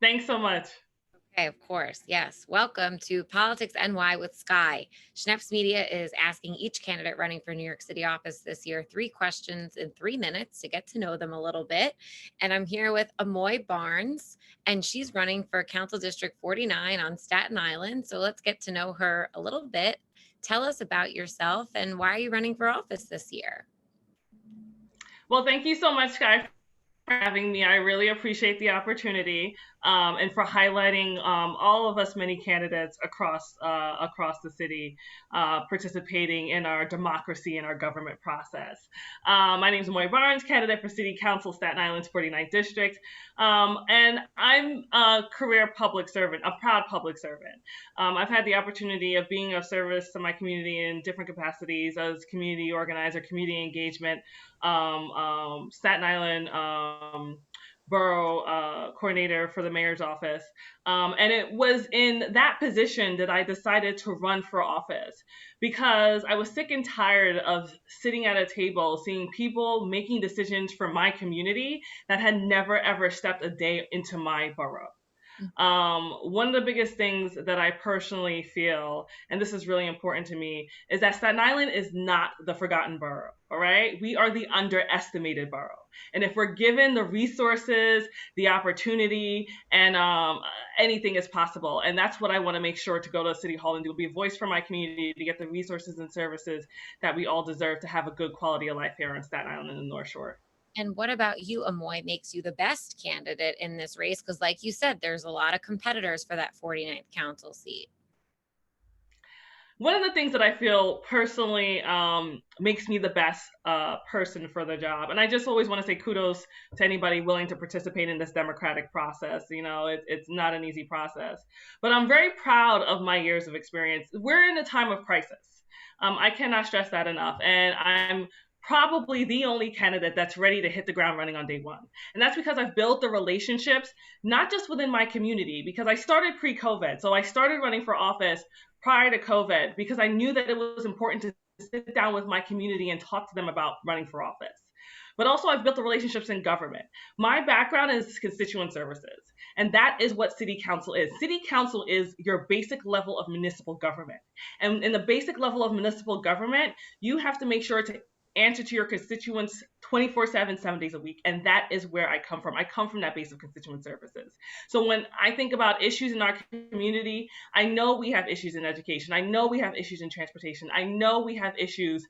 Thanks so much. Okay, of course. Yes. Welcome to Politics NY with Sky. Schneps Media is asking each candidate running for New York City office this year 3 questions in 3 minutes to get to know them a little bit. And I'm here with Amoy Barnes, and she's running for Council District 49 on Staten Island. So let's get to know her a little bit. Tell us about yourself and why are you running for office this year? Well, thank you so much, Sky, for having me. I really appreciate the opportunity and for highlighting all of us many candidates across the city participating in our democracy and our government process. My name is Amoy Barnes, candidate for City Council, Staten Island's 49th District, and I'm a career public servant, a proud public servant. I've had the opportunity of being of service to my community in different capacities as community organizer, community engagement, Staten Island borough coordinator for the mayor's office. And it was in that position that I decided to run for office because I was sick and tired of sitting at a table seeing people making decisions for my community that had never ever stepped a day into my borough. One of the biggest things that I personally feel, and this is really important to me, is that Staten Island is not the forgotten borough. All right. We are the underestimated borough. And if we're given the resources, the opportunity, and anything is possible. And that's what I want to make sure to go to City Hall and do, be a voice for my community to get the resources and services that we all deserve to have a good quality of life here on Staten Island and the North Shore. And what about you, Amoy, makes you the best candidate in this race? Because like you said, there's a lot of competitors for that 49th council seat. One of the things that I feel personally makes me the best person for the job, and I just always want to say kudos to anybody willing to participate in this democratic process. You know, it's not an easy process, but I'm very proud of my years of experience. We're in a time of crisis. I cannot stress that enough, and I'm probably the only candidate that's ready to hit the ground running on day one. And that's because I've built the relationships, not just within my community, because I started pre-COVID. So I started running for office prior to COVID because I knew that it was important to sit down with my community and talk to them about running for office. But also I've built the relationships in government. My background is constituent services, and that is what city council is. City council is your basic level of municipal government. And in the basic level of municipal government, you have to make sure to answer to your constituents 24/7, 7 days a week. And that is where I come from. I come from that base of constituent services. So when I think about issues in our community, I know we have issues in education. I know we have issues in transportation. I know we have issues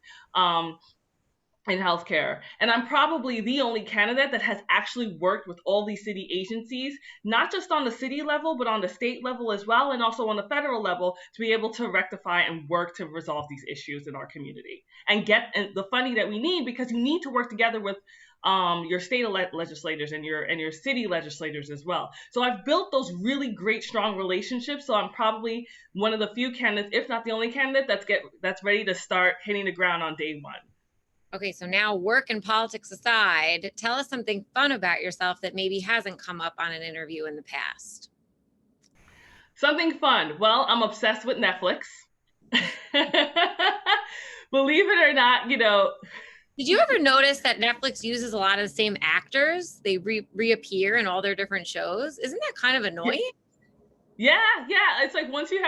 in healthcare. And I'm probably the only candidate that has actually worked with all these city agencies, not just on the city level, but on the state level as well, and also on the federal level to be able to rectify and work to resolve these issues in our community and get the funding that we need, because you need to work together with your state legislators and your city legislators as well. So I've built those really great, strong relationships. So I'm probably one of the few candidates, if not the only candidate, that's ready to start hitting the ground on day one. Okay, so now work and politics aside, tell us something fun about yourself that maybe hasn't come up on an interview in the past. Something fun. Well, I'm obsessed with Netflix. Believe it or not, you know. Did you ever notice that Netflix uses a lot of the same actors? They reappear in all their different shows. Isn't that kind of annoying? Yeah. It's like once you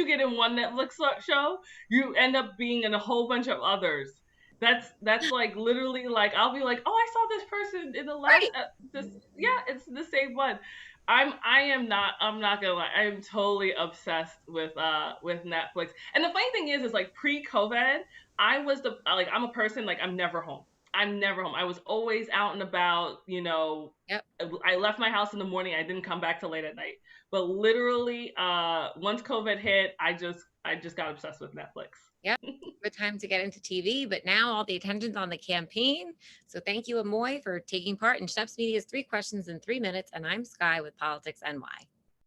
get in one Netflix show, you end up being in a whole bunch of others. That's like literally like I'll be like, oh, I saw this person in the last it's the same one. I'm not gonna lie, I am totally obsessed with Netflix. And the funny thing is like pre-COVID, I'm a person, like I'm never home. I was always out and about, you know. Yep. I left my house in the morning, I didn't come back till late at night. But literally, once COVID hit, I just got obsessed with Netflix. Yep. Good time to get into TV, but now all the attention's on the campaign. So thank you, Amoy, for taking part in Schneps Media's 3 questions in 3 minutes. And I'm Sky with Politics NY.